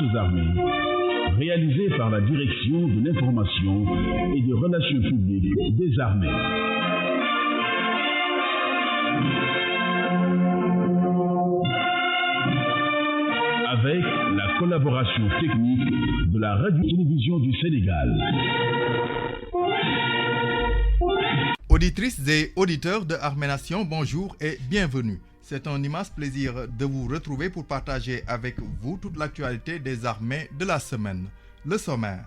forces armées, réalisé par la Direction de l'information et des relations publiques des armées. Avec la collaboration technique de la Radio-Télévision du Sénégal. Auditrices et auditeurs de Armée Nation, bonjour et bienvenue. C'est un immense plaisir de vous retrouver pour partager avec vous toute l'actualité des armées de la semaine. Le sommaire.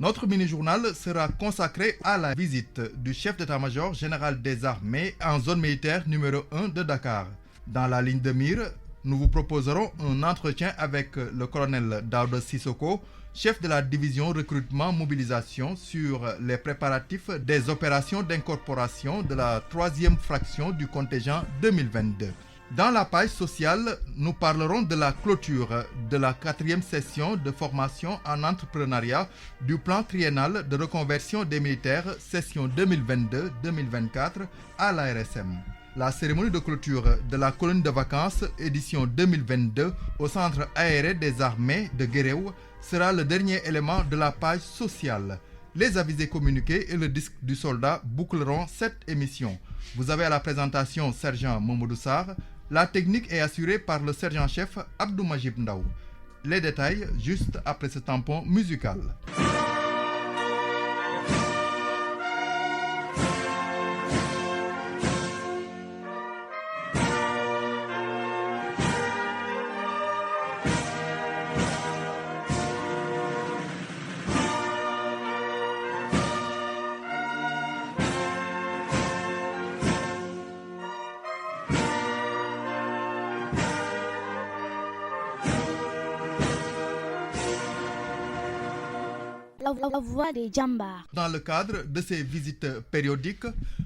Notre mini-journal sera consacré à la visite du chef d'état-major général des armées en zone militaire numéro 1 de Dakar. Dans la ligne de mire, nous vous proposerons un entretien avec le colonel Daouda Sissoko, chef de la division recrutement-mobilisation sur les préparatifs des opérations d'incorporation de la 3e fraction du contingent 2022. Dans la page sociale, nous parlerons de la clôture de la 4e session de formation en entrepreneuriat du plan triennal de reconversion des militaires session 2022-2024 à l'ARSM. La cérémonie de clôture de la colonie de vacances édition 2022 au centre aéré des armées de Guéréo sera le dernier élément de la page sociale. Les avisés communiqués et le disque du soldat boucleront cette émission. Vous avez à la présentation sergent Mamadou Sarr. La technique est assurée par le sergent-chef Abdou Majib Ndaw. Les détails juste après ce tampon musical. La voix des Djambars. Dans le cadre de ces visites périodiques,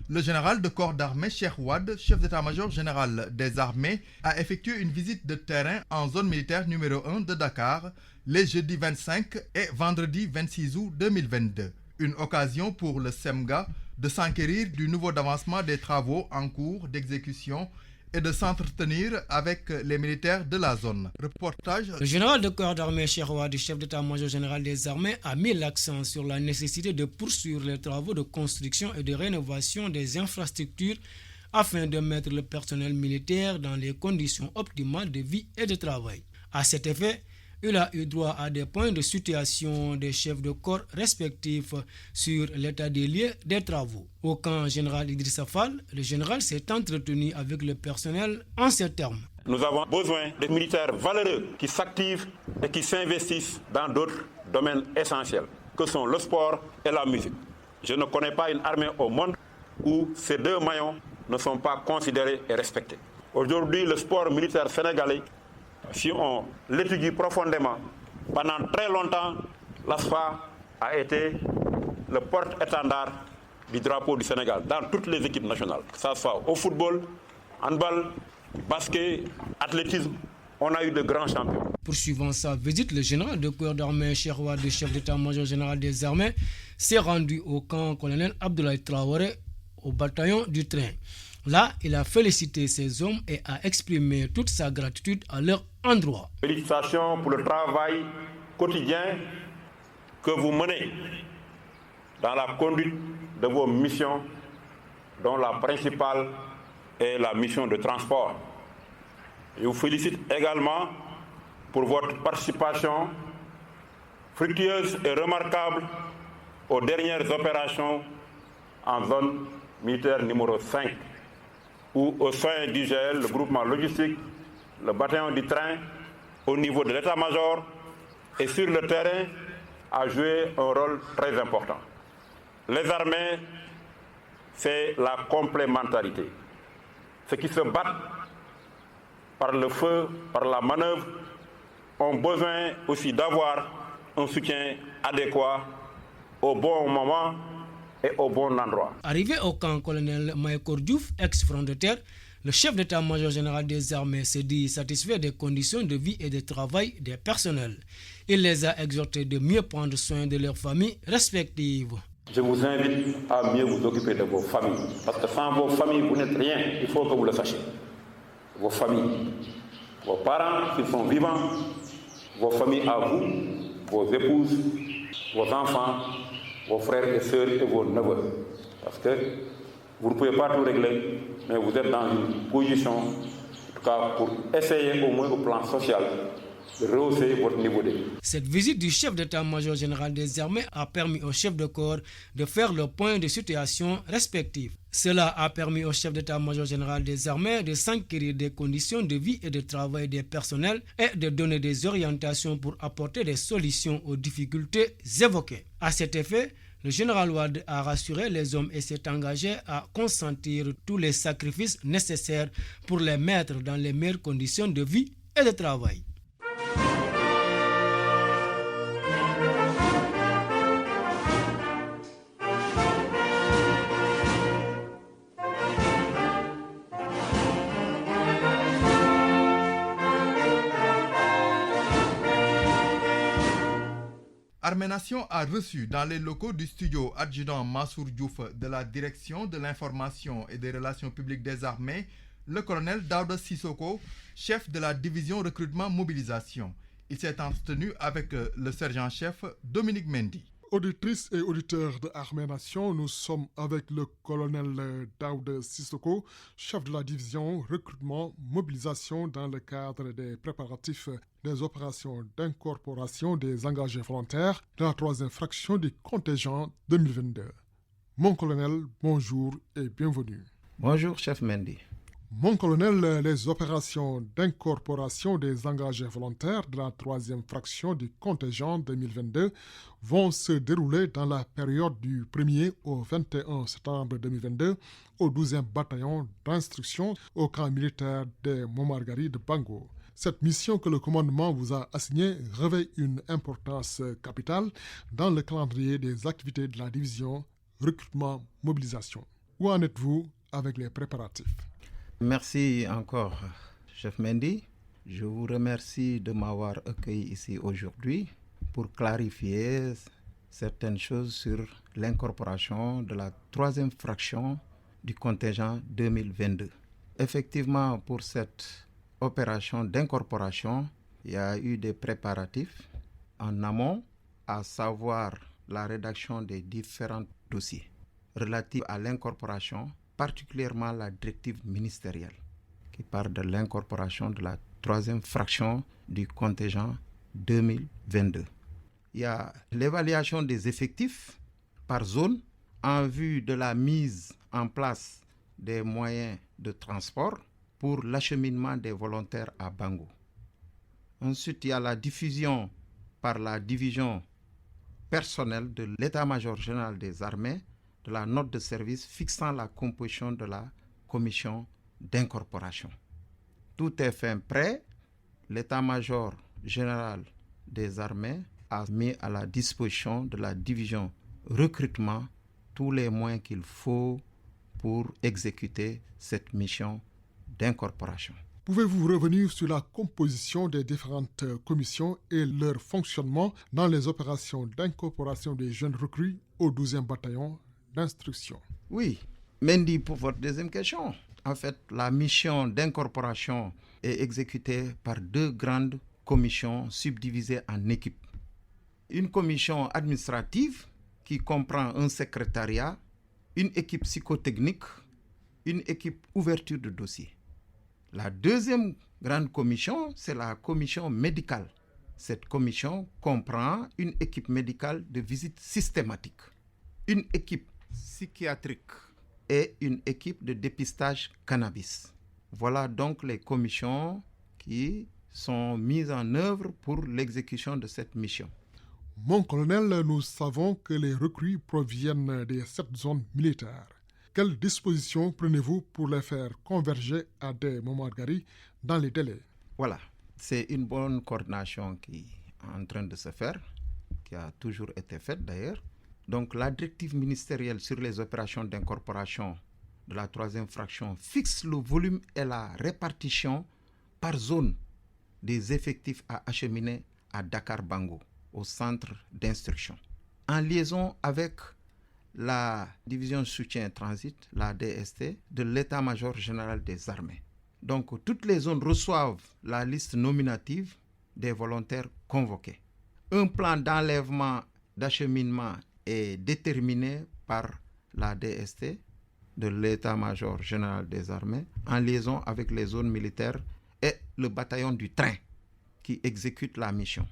le général de corps d'armée Cheikh Wade, chef d'état-major général des armées, a effectué une visite de terrain en zone militaire numéro 1 de Dakar les jeudis 25 et vendredi 26 août 2022. Une occasion pour le SEMGA de s'enquérir du niveau d'avancement des travaux en cours d'exécution et de s'entretenir avec les militaires de la zone. Reportage. Le général de corps d'armée Cheikh Wade, chef d'état-major général des armées, a mis l'accent sur la nécessité de poursuivre les travaux de construction et de rénovation des infrastructures afin de mettre le personnel militaire dans les conditions optimales de vie et de travail. À cet effet, il a eu droit à des points de situation des chefs de corps respectifs sur l'état des lieux des travaux. Au camp général Idrissa Fall, le général s'est entretenu avec le personnel en ces termes. Nous avons besoin de militaires valeureux qui s'activent et qui s'investissent dans d'autres domaines essentiels, que sont le sport et la musique. Je ne connais pas une armée au monde où ces deux maillons ne sont pas considérés et respectés. Aujourd'hui, le sport militaire sénégalais, si on l'étudie profondément, pendant très longtemps, l'ASFA a été le porte-étendard du drapeau du Sénégal dans toutes les équipes nationales. Que ce soit au football, handball, basket, athlétisme, on a eu de grands champions. Poursuivant sa visite, le général de corps d'armée Cheikh Wade, chef d'état-major général des armées, s'est rendu au camp colonel Abdoulaye Traoré, au bataillon du train. Là, il a félicité ces hommes et a exprimé toute sa gratitude à leur endroit. Félicitations pour le travail quotidien que vous menez dans la conduite de vos missions, dont la principale est la mission de transport. Je vous félicite également pour votre participation fructueuse et remarquable aux dernières opérations en zone militaire numéro 5. Où au sein du GL, le groupement logistique, le bataillon du train, au niveau de l'état-major et sur le terrain, a joué un rôle très important. Les armées, c'est la complémentarité. Ceux qui se battent par le feu, par la manœuvre, ont besoin aussi d'avoir un soutien adéquat au bon moment et au bon endroit. Arrivé au camp colonel Maïkor Diouf, ex-front de terre, le chef d'état-major général des armées s'est dit satisfait des conditions de vie et de travail des personnels. Il les a exhortés de mieux prendre soin de leurs familles respectives. Je vous invite à mieux vous occuper de vos familles. Parce que sans vos familles, vous n'êtes rien. Il faut que vous le sachiez. Vos familles, vos parents, s'ils sont vivants, vos familles à vous, vos épouses, vos enfants, vos frères et sœurs et vos neveux. Parce que vous ne pouvez pas tout régler, mais vous êtes dans une position, en tout cas pour essayer au moins au plan social, de rehausser votre niveau de vie. Cette visite du chef d'état-major général des armées a permis au chef de corps de faire le point de situation respectif. Cela a permis au chef d'état-major général des armées de s'enquérir des conditions de vie et de travail des personnels et de donner des orientations pour apporter des solutions aux difficultés évoquées. À cet effet, le général Wade a rassuré les hommes et s'est engagé à consentir tous les sacrifices nécessaires pour les mettre dans les meilleures conditions de vie et de travail. Armée Nation a reçu dans les locaux du studio adjudant Mansour Diouf de la Direction de l'information et des relations publiques des armées le colonel Daouda Sissoko, chef de la division recrutement mobilisation. Il s'est entretenu avec le sergent-chef Dominique Mendy. Auditrices et auditeurs de Armée Nation, nous sommes avec le colonel Daouda Sissoko, chef de la division recrutement mobilisation dans le cadre des préparatifs des opérations d'incorporation des engagés volontaires de la 3e fraction du contingent 2022. Mon colonel, bonjour et bienvenue. Bonjour, chef Mendy. Mon colonel, les opérations d'incorporation des engagés volontaires de la 3e fraction du contingent 2022 vont se dérouler dans la période du 1er au 21 septembre 2022 au 12e bataillon d'instruction au camp militaire des Montmargari de Bango. Cette mission que le commandement vous a assignée revêt une importance capitale dans le calendrier des activités de la division recrutement-mobilisation. Où en êtes-vous avec les préparatifs? Merci encore, chef Mendy. Je vous remercie de m'avoir accueilli ici aujourd'hui pour clarifier certaines choses sur l'incorporation de la 3e fraction du contingent 2022. Effectivement, pour cette opération d'incorporation, il y a eu des préparatifs en amont, à savoir la rédaction des différents dossiers relatifs à l'incorporation, particulièrement la directive ministérielle qui parle de l'incorporation de la 3e fraction du contingent 2022. Il y a l'évaluation des effectifs par zone en vue de la mise en place des moyens de transport pour l'acheminement des volontaires à Bango. Ensuite, il y a la diffusion par la division personnelle de l'état-major général des armées de la note de service fixant la composition de la commission d'incorporation. Tout est fin prêt. L'état-major général des armées a mis à la disposition de la division recrutement tous les moyens qu'il faut pour exécuter cette mission d'incorporation. Pouvez-vous revenir sur la composition des différentes commissions et leur fonctionnement dans les opérations d'incorporation des jeunes recrues au 12e bataillon d'instruction? Oui, Mendy, pour votre deuxième question. En fait, la mission d'incorporation est exécutée par 2 grandes commissions subdivisées en équipes. Une commission administrative qui comprend un secrétariat, une équipe psychotechnique, une équipe ouverture de dossier. La deuxième grande commission, c'est la commission médicale. Cette commission comprend une équipe médicale de visite systématique, une équipe psychiatrique et une équipe de dépistage cannabis. Voilà donc les commissions qui sont mises en œuvre pour l'exécution de cette mission. Mon colonel, nous savons que les recrues proviennent des 7 zones militaires. Quelles dispositions prenez-vous pour les faire converger à des Montmargari dans les délais? Voilà, c'est une bonne coordination qui est en train de se faire, qui a toujours été faite d'ailleurs. Donc la directive ministérielle sur les opérations d'incorporation de la 3e fraction fixe le volume et la répartition par zone des effectifs à acheminer à Dakar-Bango, au centre d'instruction. En liaison avec la division soutien transit, la DST, de l'état-major général des armées. Donc toutes les zones reçoivent la liste nominative des volontaires convoqués. Un plan d'enlèvement, d'acheminement est déterminé par la DST, de l'état-major général des armées, en liaison avec les zones militaires et le bataillon du train qui exécute la mission.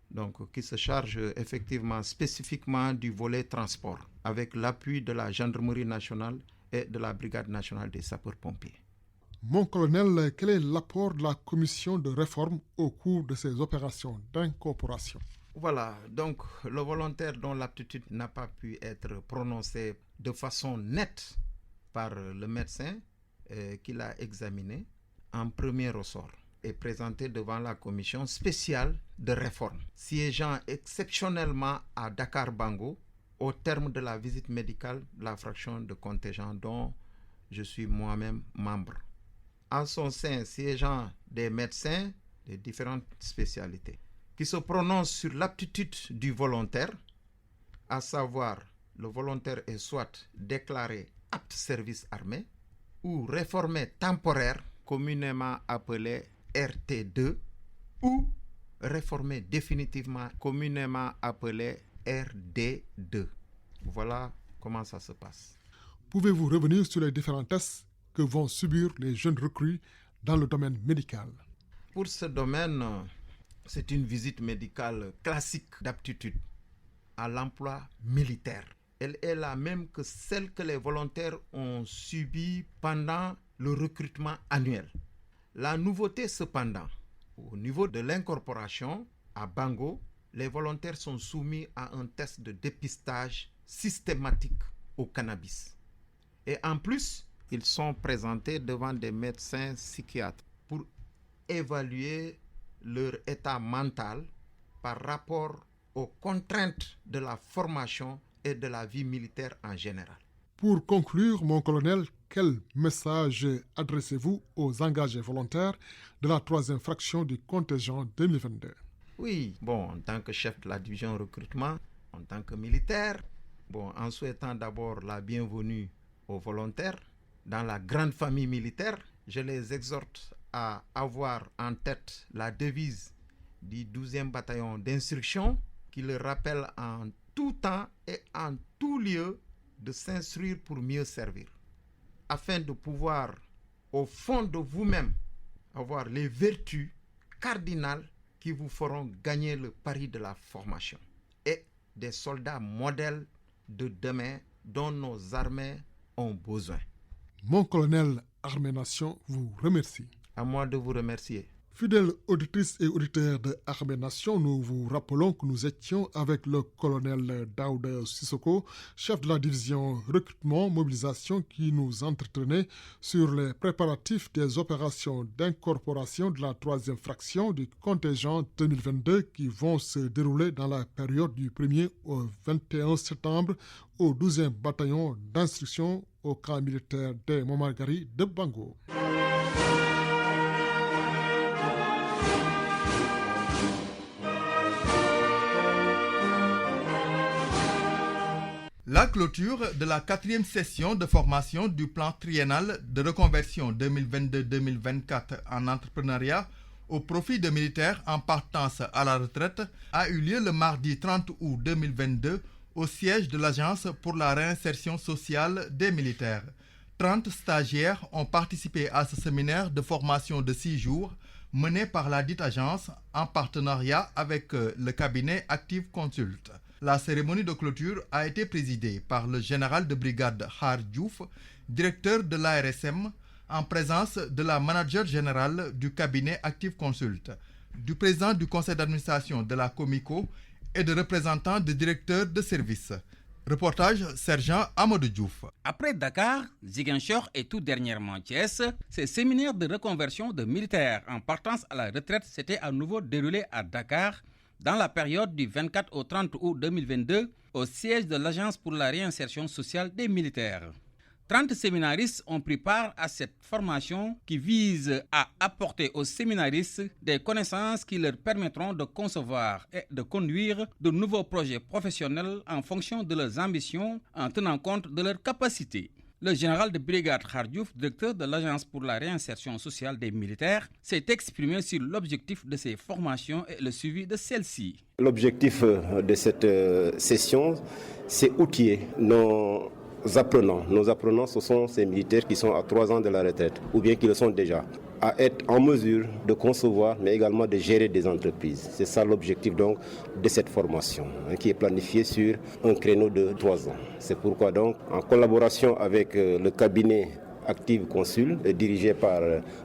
Donc, qui se charge effectivement spécifiquement du volet transport, avec l'appui de la gendarmerie nationale et de la brigade nationale des sapeurs-pompiers. Mon colonel, quel est l'apport de la commission de réforme au cours de ces opérations d'incorporation? Voilà, donc le volontaire dont l'aptitude n'a pas pu être prononcée de façon nette par le médecin qui l'a examiné en premier ressort est présenté devant la commission spéciale de réforme, siégeant exceptionnellement à Dakar-Bango au terme de la visite médicale de la fraction de contingent dont je suis moi-même membre. En son sein, siégeant des médecins de différentes spécialités qui se prononcent sur l'aptitude du volontaire, à savoir le volontaire est soit déclaré apte service armé ou réformé temporaire, communément appelé RT2, ou réformé définitivement, communément appelé RD2. Voilà comment ça se passe. Pouvez-vous revenir sur les différents tests que vont subir les jeunes recrues dans le domaine médical? Pour ce domaine, c'est une visite médicale classique d'aptitude à l'emploi militaire. Elle est la même que celle que les volontaires ont subie pendant le recrutement annuel. La nouveauté cependant, au niveau de l'incorporation à Bango, les volontaires sont soumis à un test de dépistage systématique au cannabis. Et en plus, ils sont présentés devant des médecins psychiatres pour évaluer leur état mental par rapport aux contraintes de la formation et de la vie militaire en général. Pour conclure, mon colonel, quel message adressez-vous aux engagés volontaires de la 3e fraction du contingent 2022? Oui, en tant que chef de la division recrutement, en tant que militaire, en souhaitant d'abord la bienvenue aux volontaires dans la grande famille militaire, je les exhorte à avoir en tête la devise du 12e bataillon d'instruction qui leur rappelle en tout temps et en tout lieu de s'instruire pour mieux servir, afin de pouvoir, au fond de vous-même, avoir les vertus cardinales qui vous feront gagner le pari de la formation et des soldats modèles de demain dont nos armées ont besoin. Mon colonel Armée Nation vous remercie. À moi de vous remercier. Fidèles auditrices et auditeurs de Armée Nation, nous vous rappelons que nous étions avec le colonel Daouda Sissoko, chef de la division recrutement mobilisation, qui nous entretenait sur les préparatifs des opérations d'incorporation de la 3e fraction du contingent 2022 qui vont se dérouler dans la période du 1er au 21 septembre au 12e bataillon d'instruction au camp militaire des Montmargari de Bango. La clôture de la 4e session de formation du plan triennal de reconversion 2022-2024 en entrepreneuriat au profit de militaires en partance à la retraite a eu lieu le mardi 30 août 2022 au siège de l'Agence pour la réinsertion sociale des militaires. 30 stagiaires ont participé à ce séminaire de formation de 6 jours mené par la dite agence en partenariat avec le cabinet Active Consult. La cérémonie de clôture a été présidée par le général de brigade Har Diouf, directeur de l'ARSM, en présence de la manager générale du cabinet Active Consult, du président du conseil d'administration de la Comico et de représentants des directeurs de service. Reportage Sergent Amadou Diouf. Après Dakar, Ziguinchor et tout dernièrement Thiès, ces séminaires de reconversion de militaires en partance à la retraite s'étaient à nouveau déroulés à Dakar dans la période du 24 au 30 août 2022 au siège de l'Agence pour la réinsertion sociale des militaires. 30 séminaristes ont pris part à cette formation qui vise à apporter aux séminaristes des connaissances qui leur permettront de concevoir et de conduire de nouveaux projets professionnels en fonction de leurs ambitions en tenant compte de leurs capacités. Le général de brigade Khardiouf, directeur de l'Agence pour la réinsertion sociale des militaires, s'est exprimé sur l'objectif de ces formations et le suivi de celles-ci. L'objectif de cette session, c'est outiller nos apprenants. Nos apprenants, ce sont ces militaires qui sont à 3 ans de la retraite, ou bien qui le sont déjà, à être en mesure de concevoir, mais également de gérer des entreprises. C'est ça l'objectif donc de cette formation, qui est planifiée sur un créneau de 3 ans. C'est pourquoi donc, en collaboration avec le cabinet Active Consul, dirigé par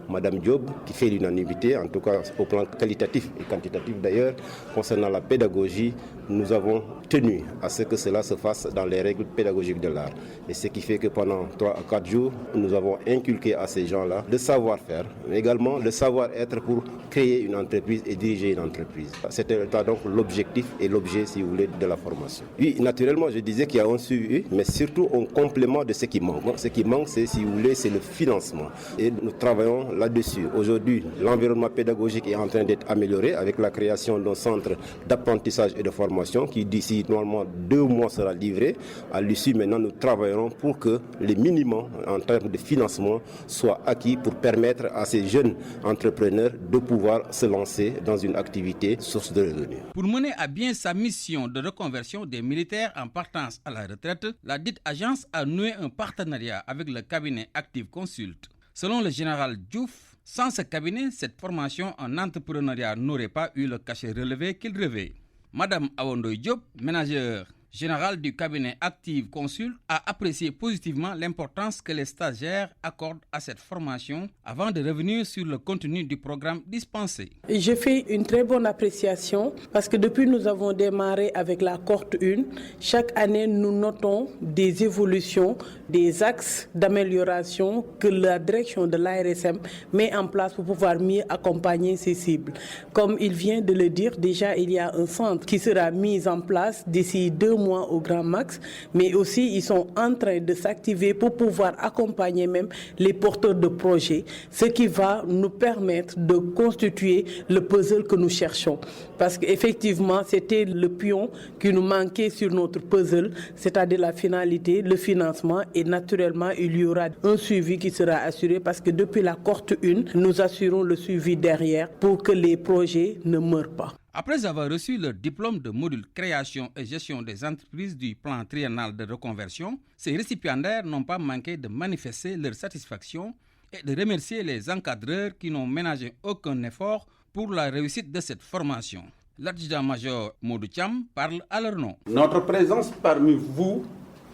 Madame Diop, qui fait l'unanimité, en tout cas au plan qualitatif et quantitatif d'ailleurs, concernant la pédagogie, nous avons tenu à ce que cela se fasse dans les règles pédagogiques de l'art. Et ce qui fait que pendant 3 à 4 jours, nous avons inculqué à ces gens-là le savoir-faire, mais également le savoir-être pour créer une entreprise et diriger une entreprise. C'était donc l'objectif et l'objet, si vous voulez, de la formation. Oui, naturellement, je disais qu'il y a un suivi, mais surtout un complément de ce qui manque. Ce qui manque, c'est, si vous voulez, c'est le financement. Et nous travaillons là-dessus. Aujourd'hui, l'environnement pédagogique est en train d'être amélioré avec la création d'un centre d'apprentissage et de formation qui, d'ici normalement 2 mois, sera livré. À l'issue, maintenant, nous travaillerons pour que les minimums en termes de financement soient acquis pour permettre à ces jeunes entrepreneurs de pouvoir se lancer dans une activité source de revenus. Pour mener à bien sa mission de reconversion des militaires en partance à la retraite, la dite agence a noué un partenariat avec le cabinet Active Consult. Selon le général Diouf, sans ce cabinet, cette formation en entrepreneuriat n'aurait pas eu le cachet relevé qu'il rêvait. Madame Awondoy Diop, ménagère générale du cabinet Active Consult, a apprécié positivement l'importance que les stagiaires accordent à cette formation avant de revenir sur le contenu du programme dispensé. J'ai fait une très bonne appréciation parce que depuis nous avons démarré avec la cohorte 1, chaque année nous notons des évolutions, des axes d'amélioration que la direction de l'ARSM met en place pour pouvoir mieux accompagner ces cibles. Comme il vient de le dire, déjà il y a un centre qui sera mis en place d'ici 2 mois au grand max, mais aussi ils sont en train de s'activer pour pouvoir accompagner même les porteurs de projets, ce qui va nous permettre de constituer le puzzle que nous cherchons. Parce qu'effectivement, c'était le pion qui nous manquait sur notre puzzle, c'est-à-dire la finalité, le financement, et naturellement, il y aura un suivi qui sera assuré parce que depuis la cohorte 1, nous assurons le suivi derrière pour que les projets ne meurent pas. Après avoir reçu le diplôme de module création et gestion des entreprises du plan triennal de reconversion, ces récipiendaires n'ont pas manqué de manifester leur satisfaction et de remercier les encadreurs qui n'ont ménagé aucun effort pour la réussite de cette formation. L'adjudant-major Modou Thiam parle à leur nom. Notre présence parmi vous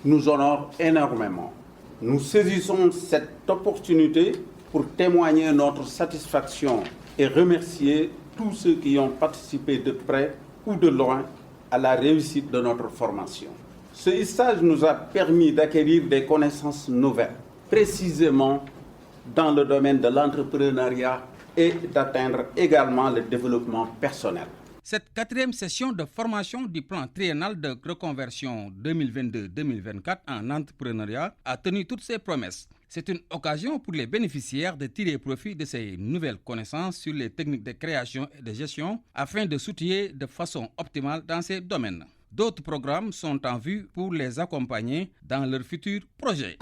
nous honore énormément. Nous saisissons cette opportunité pour témoigner notre satisfaction et remercier tous ceux qui ont participé de près ou de loin à la réussite de notre formation. Ce stage nous a permis d'acquérir des connaissances nouvelles, précisément dans le domaine de l'entrepreneuriat et d'atteindre également le développement personnel. Cette 4e session de formation du plan triennal de reconversion 2022-2024 en entrepreneuriat a tenu toutes ses promesses. C'est une occasion pour les bénéficiaires de tirer profit de ces nouvelles connaissances sur les techniques de création et de gestion afin de s'outiller de façon optimale dans ces domaines. D'autres programmes sont en vue pour les accompagner dans leurs futurs projets.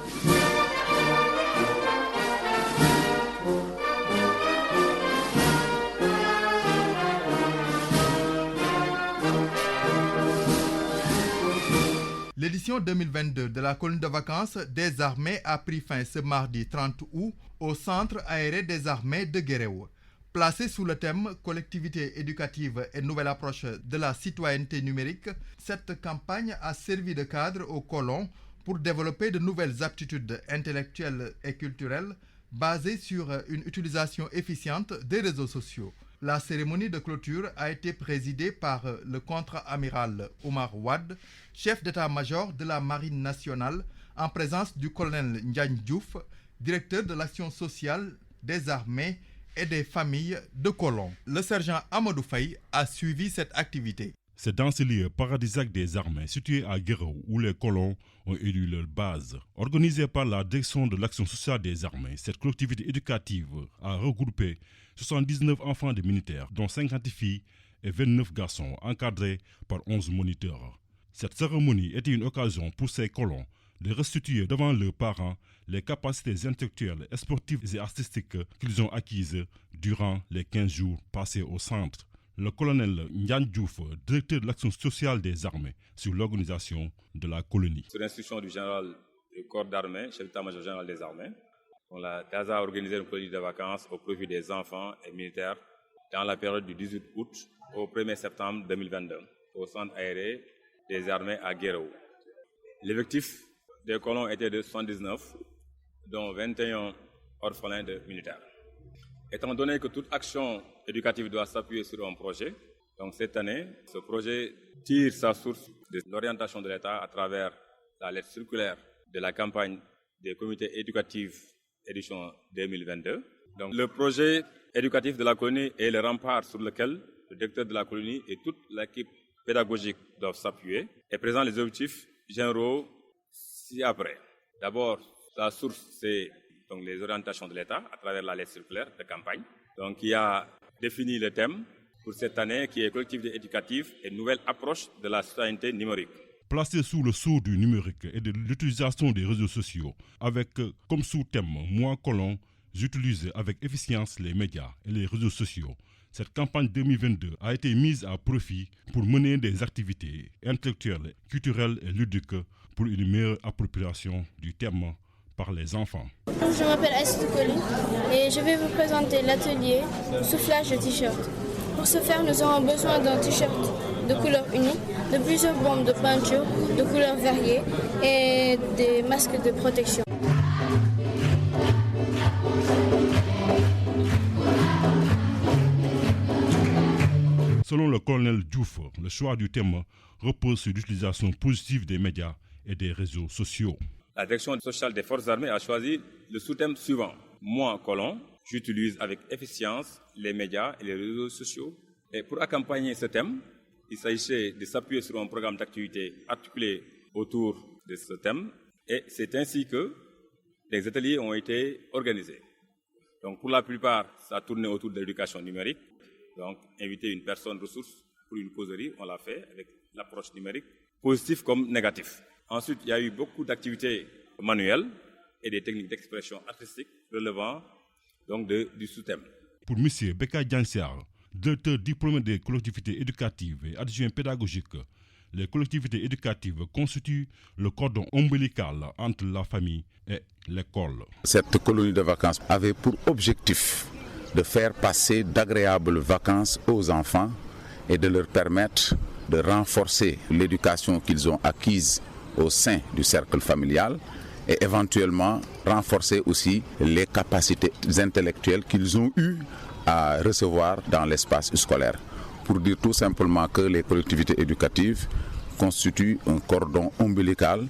L'édition 2022 de la colonie de vacances des armées a pris fin ce mardi 30 août au centre aéré des armées de Guéréo. Placée sous le thème « Collectivité éducative et nouvelle approche de la citoyenneté numérique », cette campagne a servi de cadre aux colons pour développer de nouvelles aptitudes intellectuelles et culturelles basées sur une utilisation efficiente des réseaux sociaux. La cérémonie de clôture a été présidée par le contre-amiral Omar Wade, chef d'état-major de la Marine nationale, en présence du colonel Ndiagne Diouf, directeur de l'action sociale des armées et des familles de colons. Le sergent Amadou Faye a suivi cette activité. C'est dans ce lieu paradisiaque des armées situé à Guéréo où les colons ont élu leur base. Organisée par la direction de l'action sociale des armées, cette collectivité éducative a regroupé 79 enfants de militaires, dont 50 filles et 29 garçons, encadrés par 11 moniteurs. Cette cérémonie était une occasion pour ces colons de restituer devant leurs parents les capacités intellectuelles, sportives et artistiques qu'ils ont acquises durant les 15 jours passés au centre. Le colonel Ndian Diouf, directeur de l'action sociale des armées, sur l'organisation de la colonie. Sur l'instruction du général du corps d'armée, chef d'état-major général des armées, la CASA a organisé une colonie de vacances au profit des enfants et militaires dans la période du 18 août au 1er septembre 2022 au centre aéré des armées à Guéréo. L'effectif des colons était de 79, dont 21 orphelins de militaires. Étant donné que toute action éducative doit s'appuyer sur un projet, donc cette année, ce projet tire sa source de l'orientation de l'État à travers la lettre circulaire de la campagne des comités éducatifs édition 2022. Donc le projet éducatif de la colonie est le rempart sur lequel le directeur de la colonie et toute l'équipe pédagogique doivent s'appuyer et présente les objectifs généraux ci-après. D'abord, la source, c'est donc les orientations de l'État à travers la lettre circulaire de campagne. Donc, il a défini le thème pour cette année qui est collectivité éducative et nouvelle approche de la citoyenneté numérique. Placé sous le sceau du numérique et de l'utilisation des réseaux sociaux, avec comme sous-thème « Moi, colon, j'utilise avec efficience les médias et les réseaux sociaux ». Cette campagne 2022 a été mise à profit pour mener des activités intellectuelles, culturelles et ludiques pour une meilleure appropriation du thème par les enfants. Je m'appelle Aïssatou Koli et je vais vous présenter l'atelier soufflage de t-shirt. Pour ce faire, nous aurons besoin d'un t-shirt de couleur unique, de plusieurs bombes de peinture de couleurs variées et des masques de protection. Selon le colonel Diouf, le choix du thème repose sur l'utilisation positive des médias et des réseaux sociaux. La direction sociale des forces armées a choisi le sous-thème suivant. Moi, colon, j'utilise avec efficience les médias et les réseaux sociaux. Et pour accompagner ce thème, il s'agissait de s'appuyer sur un programme d'activité articulé autour de ce thème. Et c'est ainsi que les ateliers ont été organisés. Donc pour la plupart, ça a tourné autour de l'éducation numérique. Donc inviter une personne ressource pour une causerie, on l'a fait avec l'approche numérique, positif comme négatif. Ensuite, il y a eu beaucoup d'activités manuelles et des techniques d'expression artistique relevant donc du sous-thème. Pour M. Beka Diansiar, directeur diplômé des collectivités éducatives et adjoint pédagogique, les collectivités éducatives constituent le cordon ombilical entre la famille et l'école. Cette colonie de vacances avait pour objectif de faire passer d'agréables vacances aux enfants et de leur permettre de renforcer l'éducation qu'ils ont acquise au sein du cercle familial et éventuellement renforcer aussi les capacités intellectuelles qu'ils ont eues à recevoir dans l'espace scolaire. Pour dire tout simplement que les collectivités éducatives constituent un cordon ombilical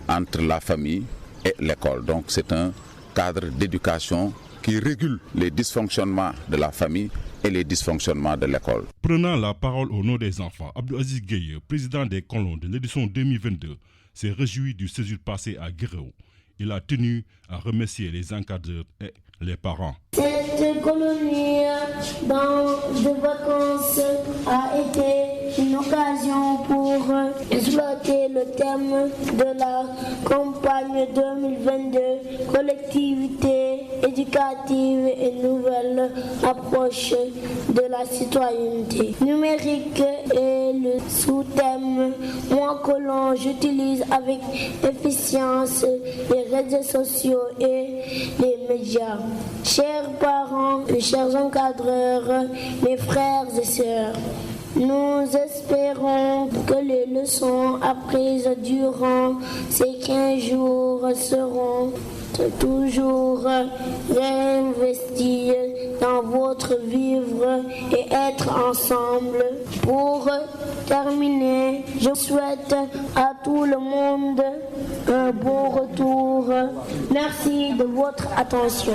entre la famille et l'école. Donc c'est un cadre d'éducation qui régule les dysfonctionnements de la famille et les dysfonctionnements de l'école. Prenant la parole au nom des enfants, Abdou Aziz Gueye, président des colons de l'édition 2022, s'est réjoui du séjour passé à Guéréo. Il a tenu à remercier les encadreurs et les parents. Cette colonie de vacances a été une occasion pour exploiter le thème de la campagne 2022, collectivité éducative et nouvelle approche de la citoyenneté numérique et le sous-thème moi colon j'utilise avec efficience les réseaux sociaux et les médias. Chers parents et chers encadreurs, mes frères et sœurs, nous espérons que les leçons apprises durant ces 15 jours seront toujours réinvesties dans votre vivre et être ensemble. Pour terminer, je souhaite à tout le monde un bon retour. Merci de votre attention.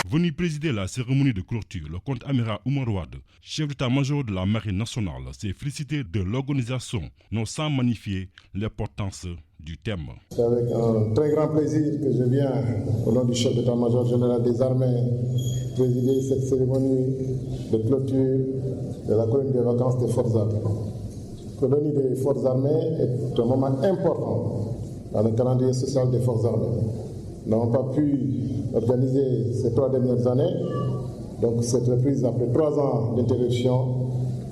Venu présider la cérémonie de clôture, le contre-amiral Oumar Wade, chef d'état-major de la Marine nationale, s'est félicité de l'organisation, non sans magnifier l'importance du thème. C'est avec un très grand plaisir que je viens, au nom du chef d'état-major général des armées, présider cette cérémonie de clôture de la colonie des vacances des forces armées. La colonie des forces armées est un moment important dans le calendrier social des forces armées. Nous n'avons pas pu organiser ces 3 dernières années, donc cette reprise après 3 ans d'interruption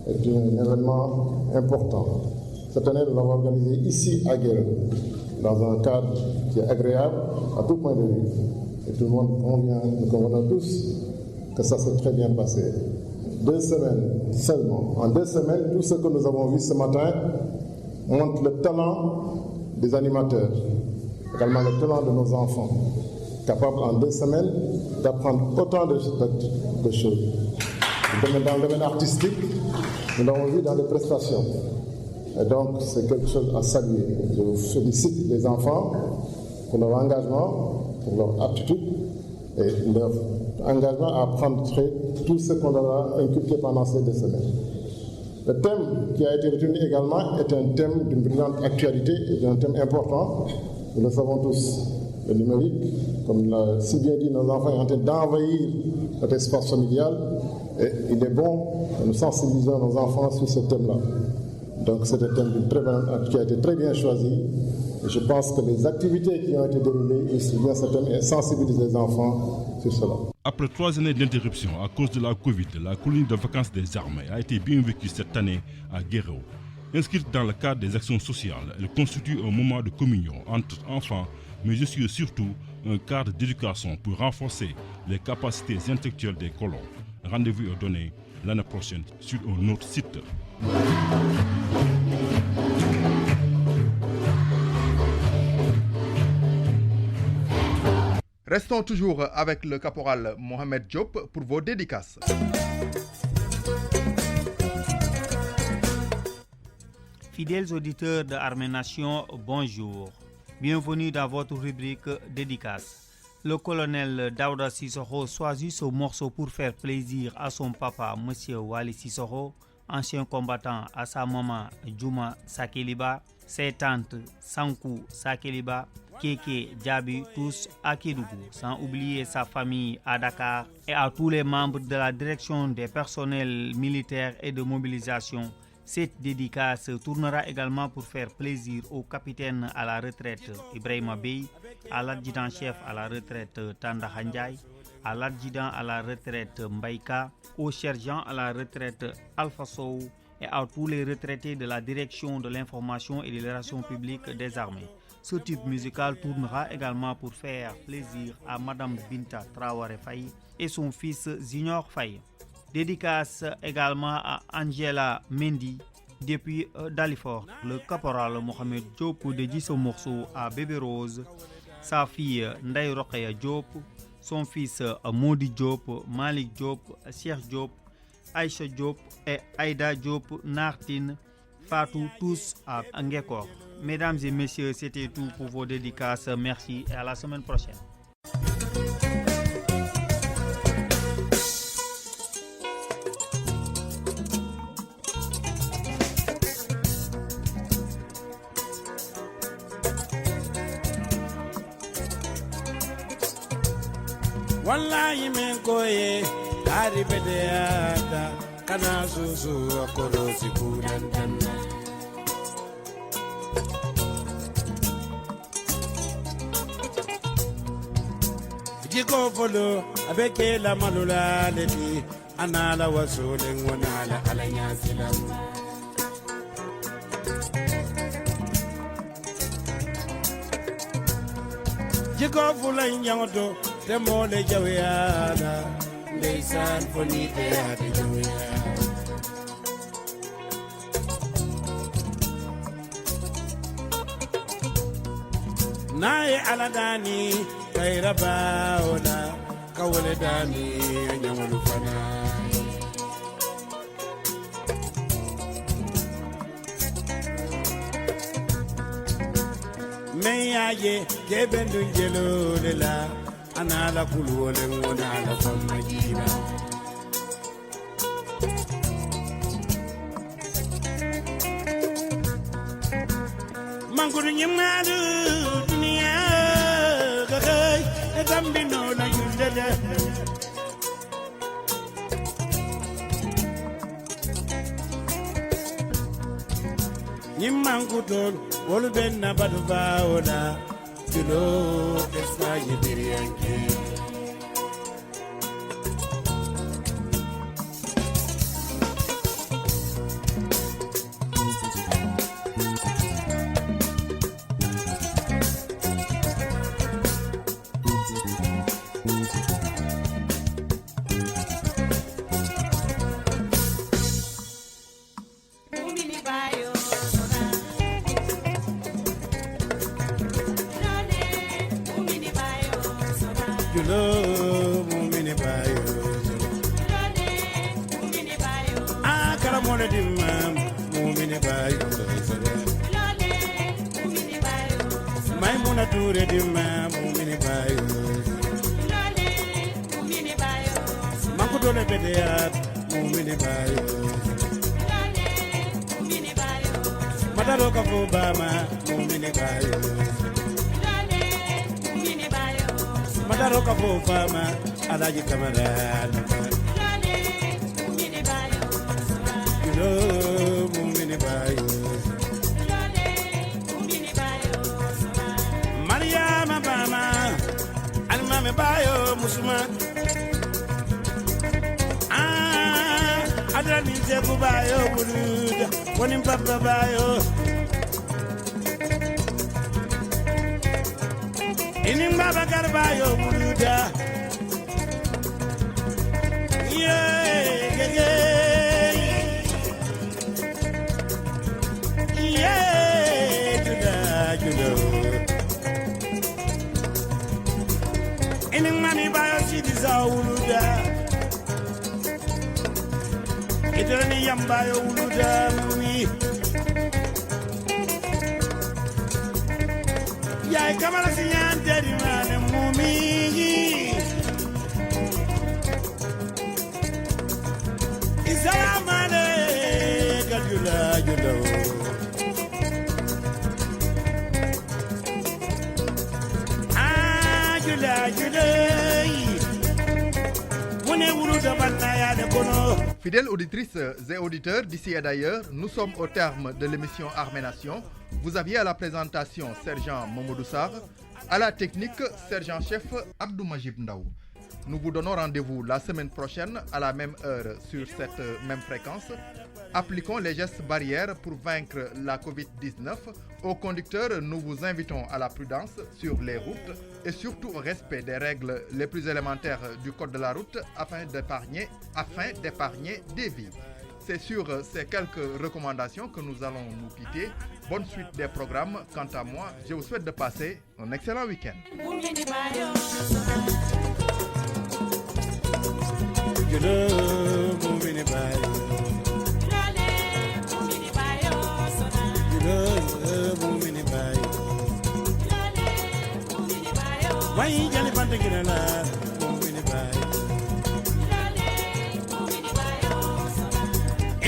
est un événement important. Cette année, nous l'avons organisé ici à Guéréo, dans un cadre qui est agréable à tout point de vue. Et tout le monde convient, nous convenons tous que ça s'est très bien passé. 2 semaines seulement. En 2 semaines, tout ce que nous avons vu ce matin montre le talent des animateurs, également le talent de nos enfants, capables en 2 semaines d'apprendre autant de choses. Dans le domaine artistique, nous l'avons vu dans les prestations. Et donc, c'est quelque chose à saluer. Je vous félicite les enfants pour leur engagement, pour leur aptitude et leur engagement à apprendre tout ce qu'on leur a inculqué pendant ces 2 semaines. Le thème qui a été retenu également est un thème d'une brillante actualité et d'un thème important. Nous le savons tous. Le numérique, comme l'a si bien dit, nos enfants sont en train d'envahir notre espace familial et il est bon que nous sensibilisons nos enfants sur ce thème-là. Donc c'est un thème qui a été très bien choisi et je pense que les activités qui ont été déroulées illustrent bien ce thème et sensibilisent les enfants sur cela. Après 3 années d'interruption à cause de la Covid, la colonie de vacances des armées a été bien vécue cette année à Guéréo. Inscrite dans le cadre des actions sociales, elle constitue un moment de communion entre enfants, mais aussi surtout un cadre d'éducation pour renforcer les capacités intellectuelles des colons. Rendez-vous est donné l'année prochaine sur un autre site. Restons toujours avec le caporal Mohamed Diop pour vos dédicaces. Fidèles auditeurs de Armée Nation, bonjour. Bienvenue dans votre rubrique dédicace. Le colonel Daouda Sissoko choisit ce morceau pour faire plaisir à son papa, M. Wali Sissoko, ancien combattant, à sa maman Djouma Sakeliba, ses tantes Sankou Sakeliba, Keke Djabi, tous à Kédougou, sans oublier sa famille à Dakar et à tous les membres de la direction des personnels militaires et de mobilisation. Cette dédicace tournera également pour faire plaisir au capitaine à la retraite Ibrahima Bey, à l'adjudant-chef à la retraite Tanda Handjaï, à l'adjudant à la retraite Mbaïka, au sergent à la retraite Alpha Sow et à tous les retraités de la direction de l'information et de la relation publique des armées. Ce type musical tournera également pour faire plaisir à Madame Binta Traoré Faye et son fils Junior Faye. Dédicace également à Angela Mendy depuis Dalifort. Le caporal Mohamed Diop dédie ce morceau à Bébé Rose, sa fille Ndaye Rokhaya Diop, son fils Modi Diop, Malik Diop, Cheikh Diop, Aïcha Diop et Aïda Diop, Nartine, Fatou, tous à Ngekor. Mesdames et messieurs, c'était tout pour vos dédicaces. Merci et à la semaine prochaine. Wallahi men koye ari bedeata kana susu akorosi kudan tanno Jiko folo abeke la malula leti anala wasulen wanala alanya silam Jiko folo nyangoto Temole Jawiana, they san Bonite at the Jawia. Nai Aladani, Kairabaola, Kawaledani, and Yamalufana. May I get Bendungelo de la. Anala kuluole ngona la famajina Manguru nyimadu dunia kakay etambino la yundele Yimankutol, wolu benna badu baola, julo esfa yediriyanki. Fidèles auditrices et auditeurs d'ici et d'ailleurs, nous sommes au terme de l'émission Armée Nation. Vous aviez à la présentation Sergent Momodou Sarr, à la technique Sergent-Chef Abdou Majib Ndaw. Nous vous donnons rendez-vous la semaine prochaine à la même heure sur cette même fréquence. Appliquons les gestes barrières pour vaincre la Covid-19. Aux conducteurs, nous vous invitons à la prudence sur les routes et surtout au respect des règles les plus élémentaires du code de la route afin d'épargner des vies. C'est sur ces quelques recommandations que nous allons nous quitter. Bonne suite des programmes. Quant à moi, je vous souhaite de passer un excellent week-end. Why jali banta girala mumini bay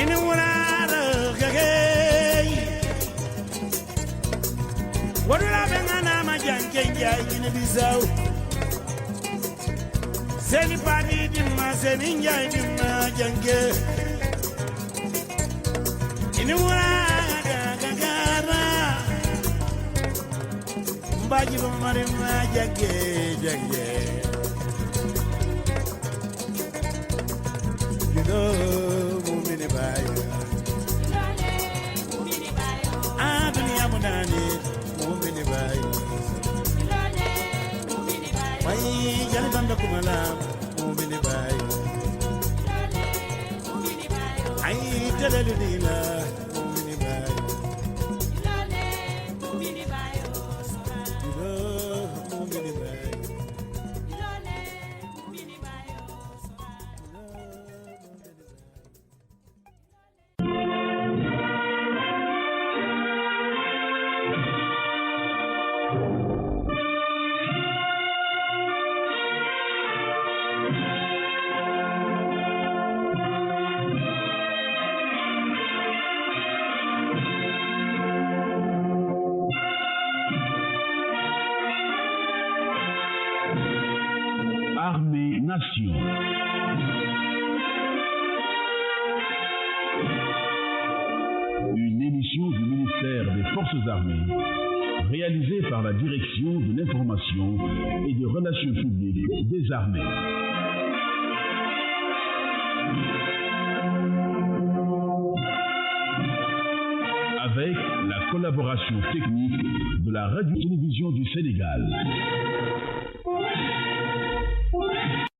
ina wala gagay wadula bengana majanke njay ina bisaw seni padi dimma seni njay dimma janke ina wala Baji Marima Jagge Jagge. You know, Mumini Bayo. Adunia Munani, Mumini Bayo. Why, Jalibanda Kumala, Mumini Bayo. I tell you, Mumini Bayo. Armée Nation. Une émission du ministère forces armées, réalisé par la Direction de l'information et des relations publiques des armées. Avec la collaboration technique de la Radio-Télévision du Sénégal.